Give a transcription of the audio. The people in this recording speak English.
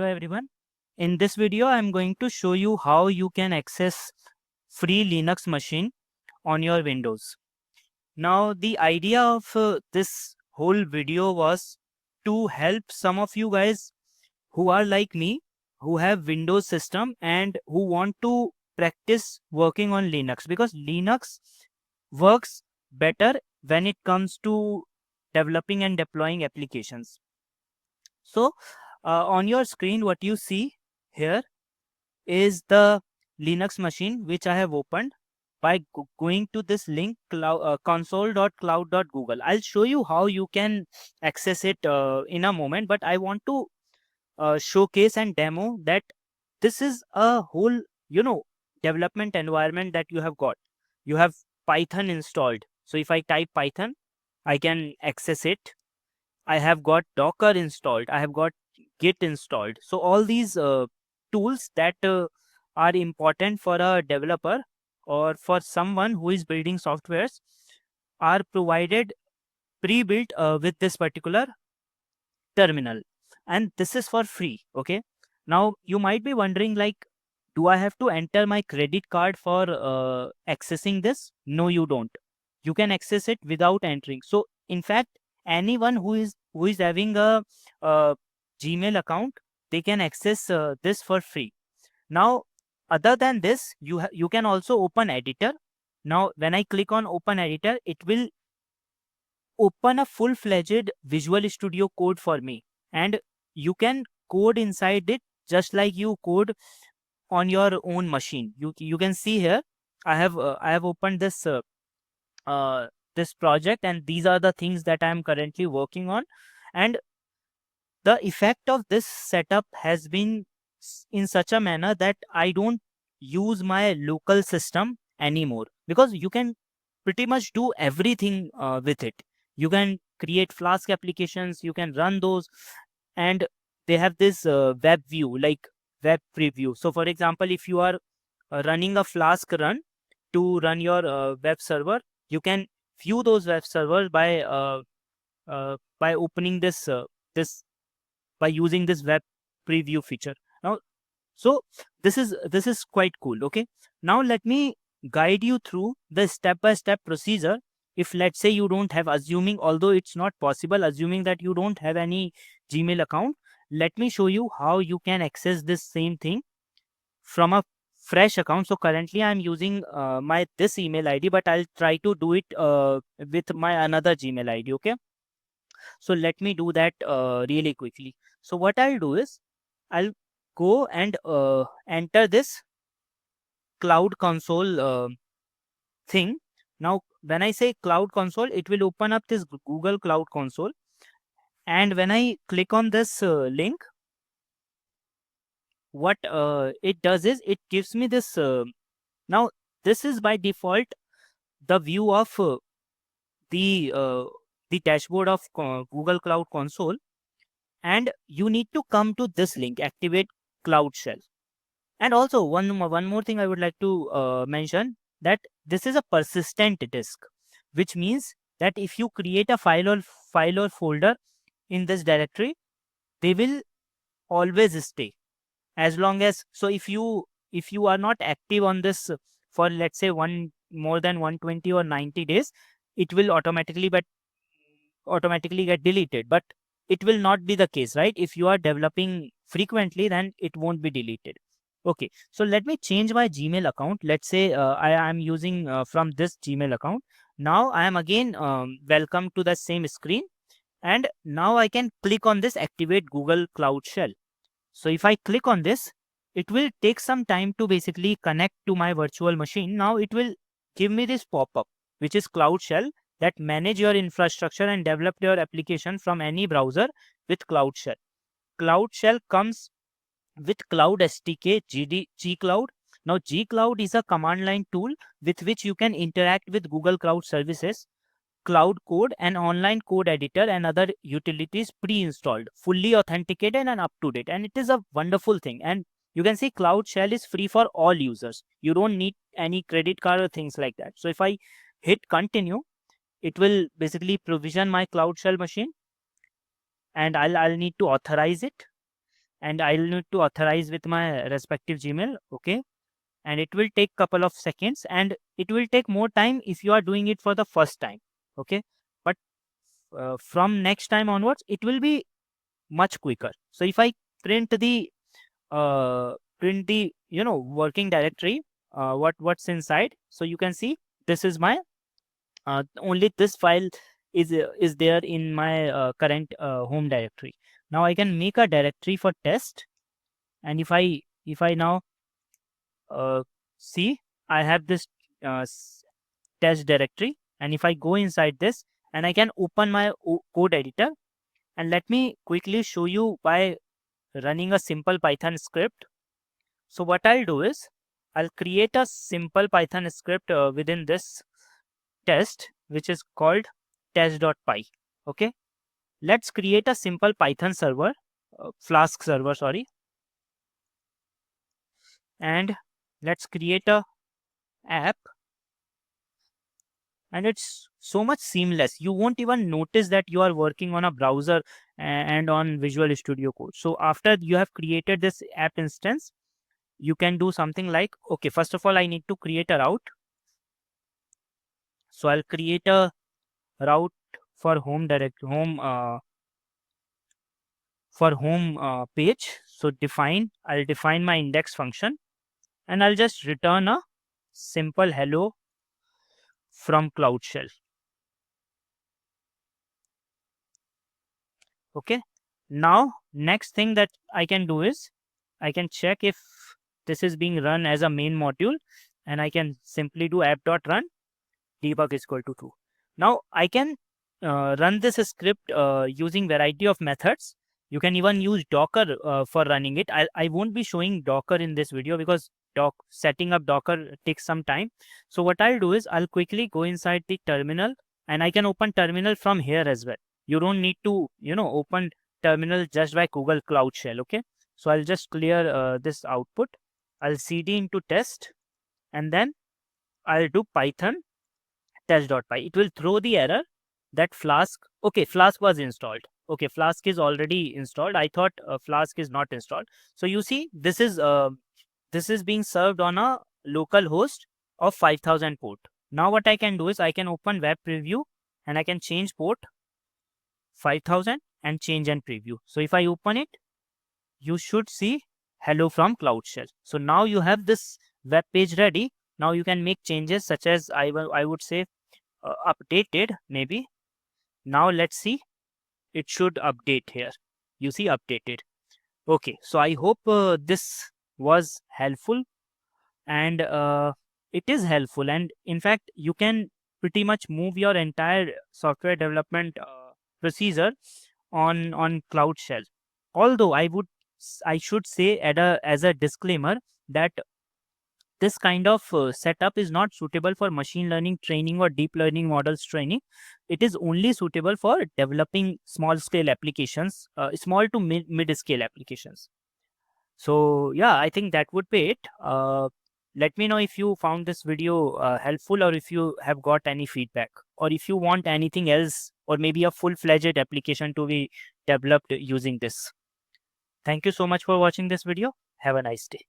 Hello everyone. In this video, I'm going to show you how you can access free Linux machine on your Windows. Now, the idea of this whole video was to help some of you guys who are like me, who have Windows system and who want to practice working on Linux, because Linux works better when it comes to developing and deploying applications. So, on your screen, what you see here is the Linux machine which I have opened by going to this link console.cloud.google. I'll show you how you can access it in a moment, but I want to showcase and demo that this is a whole, development environment that you have got. You have Python installed. So if I type Python, I can access it. I have got Docker installed. I have got Git installed. So all these tools that are important for a developer or for someone who is building softwares are provided pre-built with this particular terminal, and this is for free. Okay, now you might be wondering, like, do I have to enter my credit card for accessing this? No, you don't. You can access it without entering. So in fact, anyone who is having a Gmail account, they can access this for free. Now, other than this, you can also open editor. Now when I click on open editor, it will open a full-fledged Visual Studio Code for me, and you can code inside it just like you code on your own machine. You can see here, I have opened uh, this project, and these are the things that I am currently working on. And the effect of this setup has been in such a manner that I don't use my local system anymore, because you can pretty much do everything with it. You can create Flask applications, you can run those, and they have this web view, like web preview. So for example, if you are running a Flask run to run your web server, you can view those web servers by opening this by using this web preview feature. Now, so this is quite cool. Okay, now let me guide you through the step by step procedure. If let's say you don't have, assuming, although it's not possible, assuming that you don't have any Gmail account, let me show you how you can access this same thing from a fresh account. So currently I'm using my this email ID, but I'll try to do it with my another Gmail ID. Okay, so let me do that really quickly. So what I'll do is, I'll go and enter this cloud console thing. Now when I say cloud console, it will open up this Google Cloud Console, and when I click on this link, what it does is it gives me this now this is by default the view of the uh, the dashboard of Google Cloud Console, and you need to come to this link, activate Cloud Shell. And also one more thing I would like to mention, that this is a persistent disk, which means that if you create a file or folder in this directory, they will always stay, as long as, so if you are not active on this for, let's say, one more than 120 or 90 days, it will automatically get deleted. But it will not be the case, right? If you are developing frequently, then it won't be deleted. Okay, so let me change my Gmail account. Let's say I am using from this Gmail account. Now I am again welcome to the same screen, and now I can click on this activate Google Cloud Shell. So if I click on this, it will take some time to basically connect to my virtual machine. Now it will give me this pop-up, which is Cloud Shell, that manage your infrastructure and develop your application from any browser with Cloud Shell. Cloud Shell comes with Cloud SDK, G Cloud. Now G Cloud is a command line tool with which you can interact with Google Cloud Services, Cloud Code, and online code editor, and other utilities pre-installed, fully authenticated and up to date. And it is a wonderful thing. And you can see Cloud Shell is free for all users. You don't need any credit card or things like that. So if I hit continue, it will basically provision my Cloud Shell machine, and I'll need to authorize it. and I'll need to authorize with my respective Gmail. Okay, and it will take couple of seconds, and it will take more time if you are doing it for the first time. Okay, but from next time onwards it will be much quicker. So if I print the uh, working directory, what's inside, so you can see this is my only this file is there in my current home directory. Now I can make a directory for test, and if I now uh, see, I have this test directory, and if I go inside this, and I can open my code editor, and let me quickly show you by running a simple Python script. So what I'll do is I'll create a simple Python script within this test, which is called test.py. Okay, let's create a simple Python server, Flask server, sorry, and let's create a app. And it's so much seamless, you won't even notice that you are working on a browser and on Visual Studio Code. So after you have created this app instance, you can do something like, okay, first of all I need to create a route. So I'll create a route for home page. So I'll define my index function, and I'll just return a simple hello from Cloud Shell. Okay, now next thing that I can do is I can check if this is being run as a main module, and I can simply do app.run debug is equal to true. Now I can run this script using variety of methods. You can even use Docker for running it. I won't be showing Docker in this video because setting up Docker takes some time. So what I'll do is I'll quickly go inside the terminal, and I can open terminal from here as well. You don't need to open terminal just by Google Cloud Shell. Okay, so I'll just clear this output. I'll cd into test, and then I'll do Python test.py. It will throw the error that Flask. Okay, Flask was installed. Okay, Flask is already installed. I thought Flask is not installed. So you see, this is being served on a local host of 5000 port. Now what I can do is I can open web preview, and I can change port 5000 and change and preview. So if I open it, you should see hello from Cloud Shell. So now you have this web page ready. Now you can make changes such as I would say updated maybe. Now let's see, it should update here. You see updated. Okay, so I hope this was helpful, and it is helpful, and in fact you can pretty much move your entire software development procedure on Cloud Shell. Although I should say as a disclaimer that this kind of setup is not suitable for machine learning training or deep learning models training. It is only suitable for developing small scale applications, small to mid scale applications. So yeah, I think that would be it. Let me know if you found this video helpful, or if you have got any feedback, or if you want anything else, or maybe a full-fledged application to be developed using this. Thank you so much for watching this video. Have a nice day.